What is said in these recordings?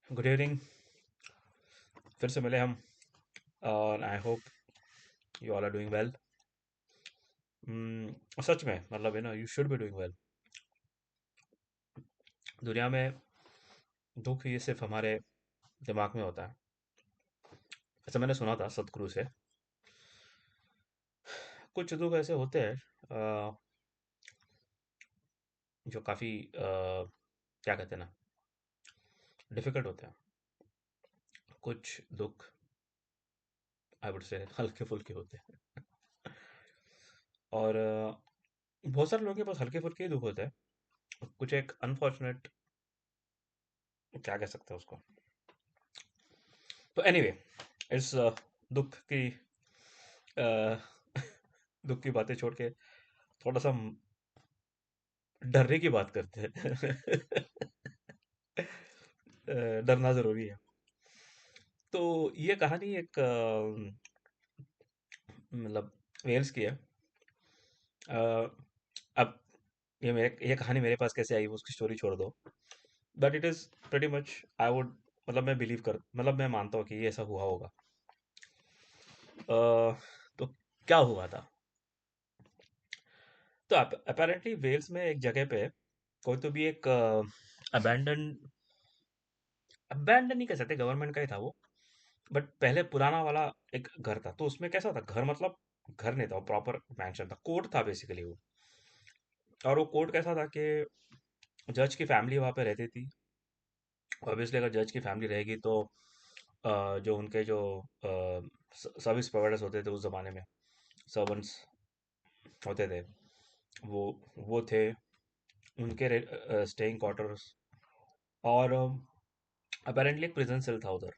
Good evening. फिर से मिले हम और I hope you all are doing well. सच में मतलब you should be doing well. दुनिया में दुख ये सिर्फ हमारे दिमाग में होता है। ऐसा मैंने सुना था सदगुरु से। कुछ दुख ऐसे होते हैं जो काफ़ी क्या कहते हैं ना, डिफिकल्ट होते हैं। कुछ दुख आई वुड से हल्के फुल्के होते हैं। और बहुत सारे लोगों के पास हल्के फुल्के ही दुख होते हैं। कुछ एक अनफॉर्चुनेट, क्या कह सकते हैं उसको। तो एनीवे, इस दुख की अ, दुख की बातें छोड़ के थोड़ा सा हम डरने की बात करते हैं। डरना जरूरी है। तो ये कहानी एक मतलब वेल्स की है। अ, अब ये कहानी मेरे पास कैसे आई वो उसकी स्टोरी छोड़ दो। But it is pretty much I would, मतलब मैं बिलीव कर, मतलब मैं मानता हूँ कि ये ऐसा हुआ होगा। तो क्या हुआ था। तो अपेरेंटली वेल्स में एक जगह पे कोई तो भी एक अबैंडन, अबैंडन नहीं कह सकते, गवर्नमेंट का ही था वो। बट पहले पुराना वाला एक घर था। तो उसमें कैसा था, घर मतलब घर नहीं था, वो प्रॉपर मैंशन था, कोर्ट था बेसिकली वो। और वो कोर्ट कैसा था कि जज की फैमिली वहाँ पे रहती थी। ऑब्वियसली अगर जज की फैमिली रहेगी तो जो उनके जो सर्विस प्रोवाइडर्स होते थे उस जमाने में, सर्वेंट्स होते थे, वो वो थे उनके स्टेइंग क्वार्टर्स। और अपेरेंटली एक प्रिजन सेल था उधर।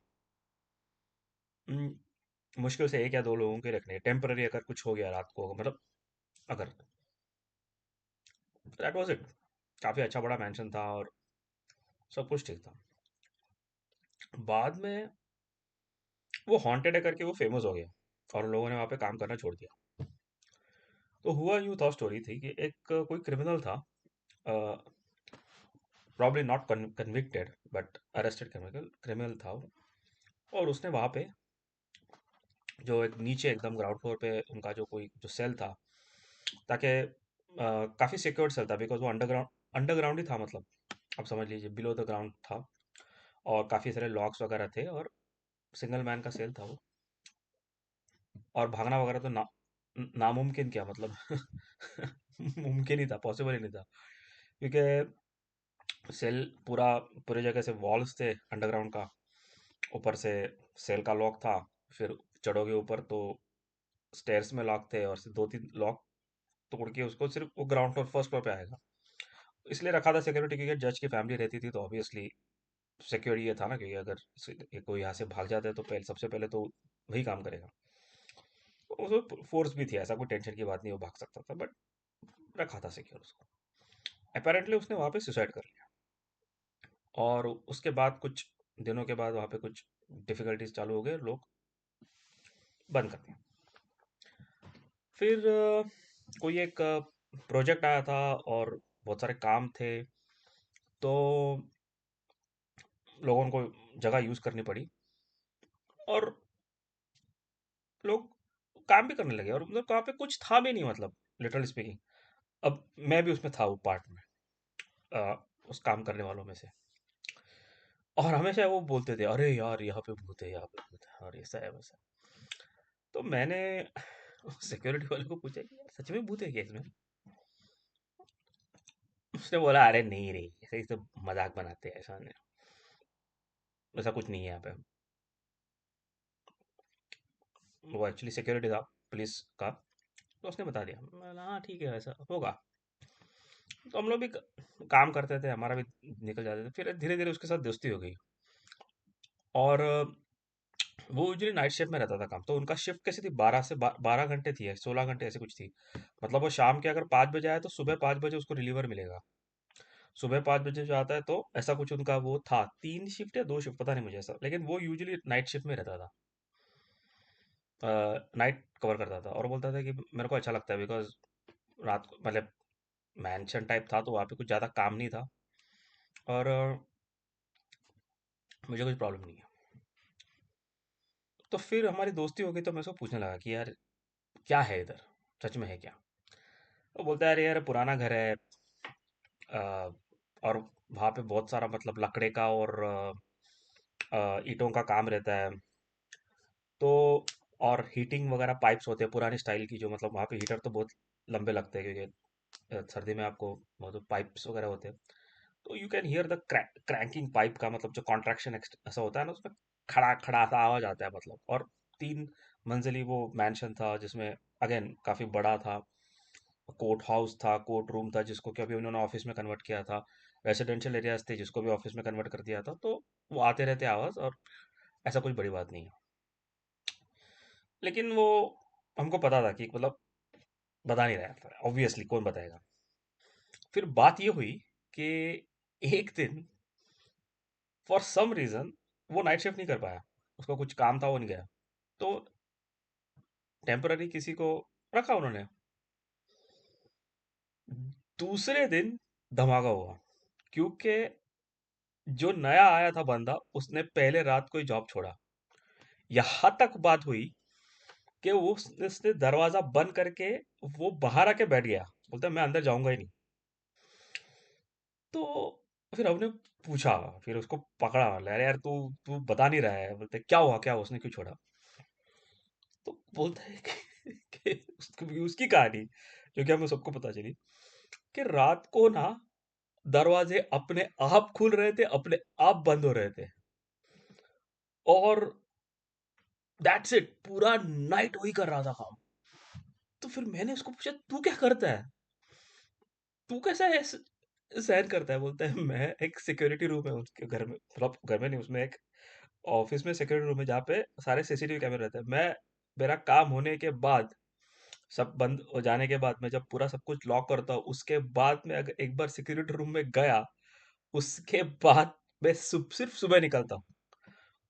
मुश्किल से एक या दो लोगों के रखने टेम्पररी, अगर कुछ हो गया रात को, मतलब अगर, दैट वाज इट। काफी अच्छा बड़ा मैंशन था और सब कुछ ठीक था। बाद में वो हॉन्टेड है करके वो फेमस हो गया और लोगों ने वहाँ पे काम करना छोड़ दिया। तो हुआ यूं था, स्टोरी थी कि एक कोई क्रिमिनल था, probably not convicted but arrested criminal criminal था वो। और उसने वहाँ पे जो एक नीचे एकदम ग्राउंड फ्लोर पे उनका जो कोई जो सेल था, ताकि काफ़ी सिक्योर्ड सेल था, बिकॉज वो अंडरग्राउंड अंडरग्राउंड ही था, मतलब आप समझ लीजिए बिलो द ग्राउंड था। और काफ़ी सारे लॉक्स वगैरह थे और सिंगल मैन का सेल था वो। और भागना वगैरह तो नामुमकिन, क्या मतलब मुमकिन ही था, पॉसिबल ही नहीं था। क्योंकि सेल पूरा, पूरी जगह से वॉल्स थे अंडरग्राउंड का, ऊपर से सेल का लॉक था। फिर चढ़ोगे ऊपर तो स्टेयर्स में लॉक थे, और दो तीन लॉक तोड़ के उसको सिर्फ वो ग्राउंड फ्लोर फर्स्ट फ्लोर पे आएगा। इसलिए रखा था सिक्योरिटी, क्योंकि जज की फैमिली रहती थी तो ऑब्वियसली सिक्योर ये था ना, क्योंकि अगर ये कोई यहाँ से भाग जाता है तो पहले, सबसे पहले तो वही काम करेगा। उसमें फोर्स भी थी, ऐसा कोई टेंशन की बात नहीं, वो भाग सकता था, बट रखा था सिक्योर उसको। अपेरेंटली उसने वहाँ पे सुसाइड कर लिया। और उसके बाद कुछ दिनों के बाद वहाँ पे कुछ डिफिकल्टीज चालू हो गए, लोग बंद कर दिया। फिर कोई एक प्रोजेक्ट आया था और बहुत सारे काम थे, तो लोगों को जगह यूज़ करनी पड़ी और लोग काम भी करने लगे। और मतलब वहाँ पे कुछ था भी नहीं, मतलब लिटरली स्पीकिंग। अब मैं भी उसमें था, वो पार्ट में, अ, उस काम करने वालों में से। और हमेशा वो बोलते थे, अरे यार यहाँ पे भूत है, यहाँ पे भूत है, और ऐसा है वैसा है। तो मैंने सिक्योरिटी वाले को पूछा कि यार सच में भूत है क्या इसमें। उसने बोला अरे नहीं रे, ऐसे ही तो मजाक बनाते हैं, ऐसा नहीं, ऐसा कुछ नहीं है यहाँ पे। वो एक्चुअली सिक्योरिटी था, पुलिस का। तो उसने बता दिया। मैं बोला, हाँ ठीक है, ऐसा होगा। तो हम लोग भी काम करते थे, हमारा भी निकल जाते थे। फिर धीरे धीरे उसके साथ दोस्ती हो गई। और वो यूजुअली नाइट शिफ्ट में रहता था काम। तो उनका शिफ्ट कैसी थी, 12 घंटे थी, 16 घंटे ऐसे कुछ थी। मतलब वो शाम के अगर 5 बजे आए तो सुबह 5 बजे उसको रिलीवर मिलेगा। सुबह 5 बजे जो आता है, तो ऐसा कुछ उनका वो था, 3 शिफ्ट या 2 शिफ्ट, पता नहीं मुझे ऐसा, लेकिन वो यूजुअली नाइट शिफ्ट में रहता था। नाइट कवर करता था और बोलता था कि मेरे को अच्छा लगता है, बिकॉज रात को मतलब मैंशन टाइप था तो वहाँ पे कुछ ज़्यादा काम नहीं था। और मुझे कोई प्रॉब्लम नहीं है। तो फिर हमारी दोस्ती हो गई, तो मैं उसको पूछने लगा कि यार क्या है इधर, सच में है क्या? वो बोलता है, अरे यार पुराना घर है, और वहाँ पे बहुत सारा मतलब लकड़े का और ईंटों का काम रहता है। तो और हीटिंग वगैरह पाइप्स होते हैं पुरानी स्टाइल की, जो मतलब वहाँ पे हीटर तो बहुत लंबे लगते हैं, क्योंकि सर्दी में आपको बहुत पाइप्स वगैरह होते हैं। तो you can hear the cranking pipe का मतलब जो कॉन्ट्रैक्शन ऐसा होता है ना, उसमें खड़ा खड़ा सा आवाज आता है मतलब। और 3 मंजिली वो मैंशन था, जिसमें अगेन काफी बड़ा था। कोर्ट हाउस था, कोर्ट रूम था, जिसको कि अभी उन्होंने ऑफिस में कन्वर्ट किया था। रेसिडेंशियल एरियाज थे, जिसको भी ऑफिस में कन्वर्ट कर दिया था। तो वो आते रहते आवाज, और ऐसा कुछ बड़ी बात नहीं है। लेकिन वो हमको पता था कि मतलब बता नहीं रहा था, ऑब्वियसली कौन बताएगा। फिर बात ये हुई कि एक दिन फॉर सम रीजन वो नाइट शिफ्ट नहीं कर पाया, उसका कुछ काम था, वो नहीं गया। तो टेम्पररी किसी को रखा उन्होंने। दूसरे दिन धमाका हुआ, क्योंकि जो नया आया था बंदा, उसने पहले रात को ही जॉब छोड़ा। यहाँ तक बात हुई कि उसने दरवाजा बंद करके वो बाहर आके बैठ गया, बोलता मैं अंदर जाऊंगा ही नहीं। तो फिर हमने पूछा, फिर उसको पकड़ा, अरे यार तू तू बता नहीं रहा है। बोलते क्या हुआ, क्या हुआ, उसने क्यों छोड़ा? तो बोलता है कि उसकी कहानी, जो कि हमें सबको पता चली, कि रात को ना दरवाजे अपने आप खुल रहे थे, अपने आप बंद हो रहे थे, और दैट्स इट, पूरा नाइट वही कर रहा था काम। तो फिर मैंने उसको पूछा, तू क्या करता है, तू कैसा है सहन करता है? बोलता है, मैं एक सिक्योरिटी रूम है उसके घर में, मतलब घर में नहीं, उसमें एक ऑफिस में सिक्योरिटी रूम है, जहाँ पे सारे सीसीटीवी कैमरे रहते हैं। मैं मेरा काम होने के बाद, सब बंद हो जाने के बाद, मैं जब पूरा सब कुछ लॉक करता हूँ, उसके बाद मैं अगर एक बार सिक्योरिटी रूम में गया, उसके बाद मैं सिर्फ सुबह निकलता हूँ,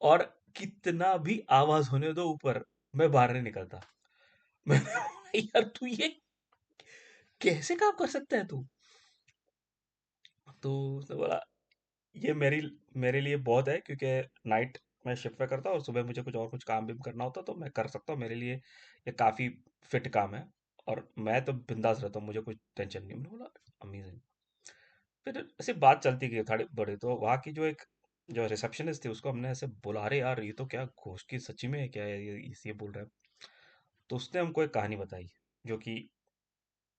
और कितना भी आवाज होने दो ऊपर, मैं बाहर नहीं निकलता। मैंने बोला, यार तू ये कैसे काम कर सकता है तू? तो उसने बोला, ये मेरे लिए बहुत है, क्योंकि नाइट में शिफ्ट पे करता हूँ, और सुबह मुझे कुछ काम भी करना होता, तो मैं कर सकता हूँ, मेरे लिए ये काफ़ी फिट काम है, और मैं तो बिंदास रहता हूँ, मुझे कुछ टेंशन नहीं। मैंने बोला, अमेजिंग। फिर ऐसी बात चलती गई थोड़ी बड़ी, तो वहाँ की जो एक जो रिसेप्शनिस्ट थी, उसको हमने ऐसे बोला, अरे यार ये तो क्या घोष की सच्ची में है क्या, ये बोल रहा है? तो उसने हमको एक कहानी बताई, जो कि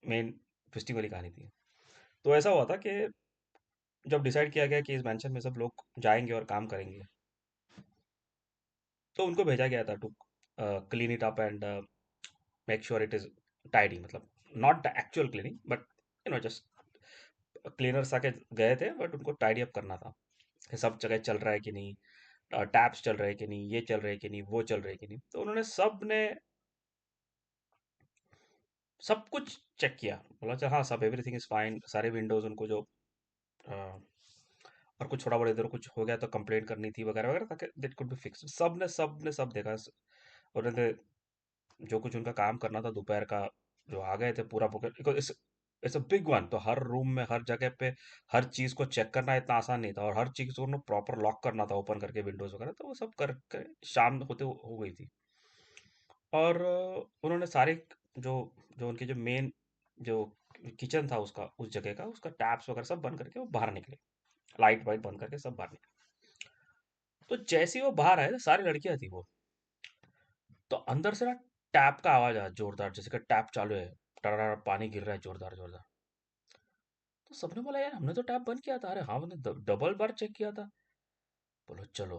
मेन ट्विस्टिंग वाली कहानी थी। तो ऐसा हुआ था कि जब डिसाइड किया गया कि इस मैंशन में सब लोग जाएंगे और काम करेंगे, तो उनको भेजा गया था to clean it up and make sure it is tidy, मतलब not the actual cleaning, but just cleaners आके गए थे, बट उनको टाइडी अप करना था कि सब जगह चल रहा है कि नहीं, टैप्स चल रहे हैं कि नहीं, ये चल रहे हैं कि नहीं, वो चल रहे हैं कि नहीं। तो उन्होंने सब कुछ चेक किया, बोला अच्छा हाँ, सब एवरीथिंग इज फाइन, सारे विंडोज उनको जो और कुछ थोड़ा बहुत इधर कुछ हो गया तो कंप्लेंट करनी थी वगैरह वगैरह, ताकि दैट कुड बी फिक्स। सब ने सब देखा, उन्होंने जो कुछ उनका काम करना था दोपहर का, जो आ गए थे पूरा पकड़। इट्स अ बिग वन, तो हर रूम में हर जगह पे हर चीज को चेक करना इतना आसान नहीं था, और हर चीज को प्रॉपर लॉक करना था ओपन करके विंडोज वगैरह। तो वो सब कर शाम होते हो गई थी। और उन्होंने सारे जो जो उनके जो मेन जो किचन था उसका, उस जगह का, उसका टैप्स वगैरह सब बंद करके वो बाहर निकले, लाइट वाइट बंद करके सब बाहर निकले। तो जैसे ही वो बाहर आए, सारी लड़कियां थी वो, तो अंदर से ना टैप का आवाज आया जोरदार, जैसे कि टैप चालू है, टरा पानी गिर रहा है जोरदार जोरदार। तो सबने बोला, यार हमने तो टैप बंद किया था। अरे हाँ, हमने डबल बार चेक किया था। बोलो चलो।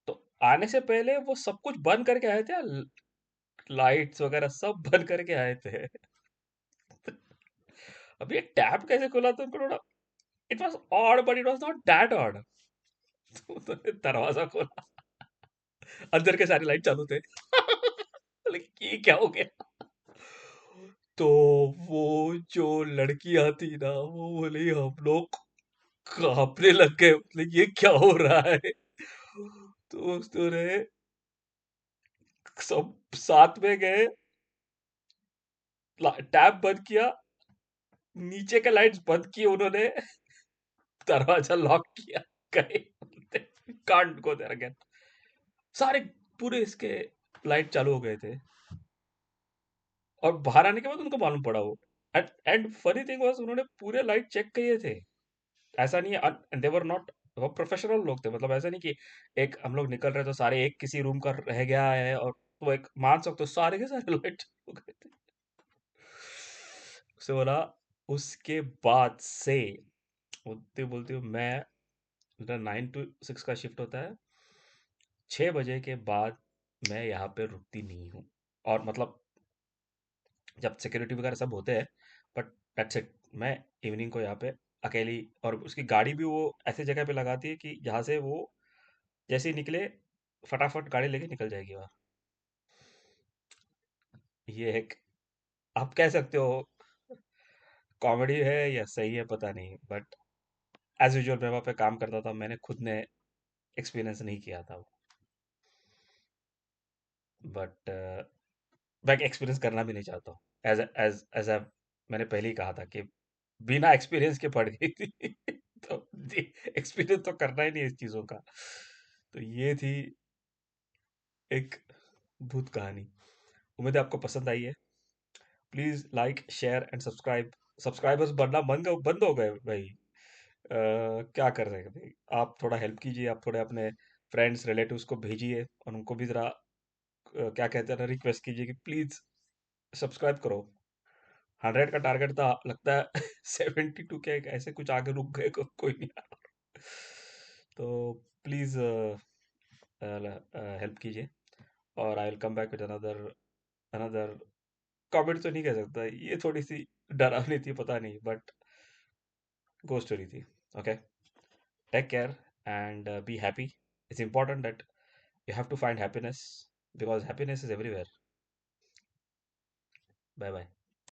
तो आने से पहले वो सब कुछ बंद करके आए थे, लाइट्स वगैरह सब बंद करके आए थे। अब ये टैप कैसे खुला, तो उनको थोड़ा it was odd, but it was not that odd. तो उन्होंने दरवाजा खोला, अंदर के सारे लाइट चालू थे। लेकिन ये क्या हो गया? तो वो जो लड़कियां थी ना, वो बोली, हम लोग कांपने लग गए, मतलब ये क्या हो रहा है? तो उसने सब साथ में गए, टैप बंद किया, नीचे के लाइट्स बंद किए उन्होंने, दरवाजा लॉक किया, गए। Can't go there again. सारे पूरे इसके लाइट चालू हो गए थे, और बाहर आने के बाद उनको मालूम पड़ा वो। एंड फनी थिंग वाज, उन्होंने पूरे लाइट चेक किए थे। ऐसा नहीं है, दे वर नॉट, वो प्रोफेशनल लोग थे, मतलब ऐसा नहीं कि एक हम लोग निकल रहे तो सारे एक किसी रूम का रह गया है, और तो एक मान सकते हो सारे के सारे लाइट चालू हो गए थे। उससे बोला, उसके बाद से बोलते बोलते मैं, मेरा 9 to 6 का शिफ्ट होता है, 6 बजे के बाद मैं यहाँ पे रुकती नहीं हूँ। और मतलब जब सिक्योरिटी वगैरह सब होते हैं, बट दैट्स इट। मैं इवनिंग को यहाँ पे अकेली, और उसकी गाड़ी भी वो ऐसी जगह पे लगाती है कि जहाँ से वो जैसे ही निकले, फटाफट गाड़ी लेके निकल जाएगी वहाँ। ये एक, आप कह सकते हो कॉमेडी है या सही है पता नहीं, बट एज यूजुअल मैं वहाँ पे काम करता था, मैंने खुद ने एक्सपीरियंस नहीं किया था, बट मैं एक्सपीरियंस करना भी नहीं चाहता हूँ। एज एज एज मैंने पहले ही कहा था कि बिना एक्सपीरियंस के पड़ गई थी। तो एक्सपीरियंस तो करना ही नहीं इस चीज़ों का। तो ये थी एक भूत कहानी। उम्मीद है आपको पसंद आई है। Please like share and subscribe. Subscribers बढ़ना बंद हो गए भाई। क्या कर रहे हैं भाई, आप थोड़ा हेल्प कीजिए, आप थोड़े अपने फ्रेंड्स रिलेटिव्स को भेजिए, और उनको भी जरा क्या कहते हैं ना, रिक्वेस्ट कीजिए कि प्लीज सब्सक्राइब करो। 100 का टारगेट था, लगता है 72 के ऐसे कुछ आगे रुक गए, कोई नहीं आ रहा। तो प्लीज हेल्प कीजिए, और I will come back with another another comedy तो नहीं कह सकता, ये थोड़ी सी डरावनी थी, पता नहीं, बट गो स्टोरी थी। Okay, take care and be happy. It's important that you have to find happiness, because happiness is everywhere. Bye bye.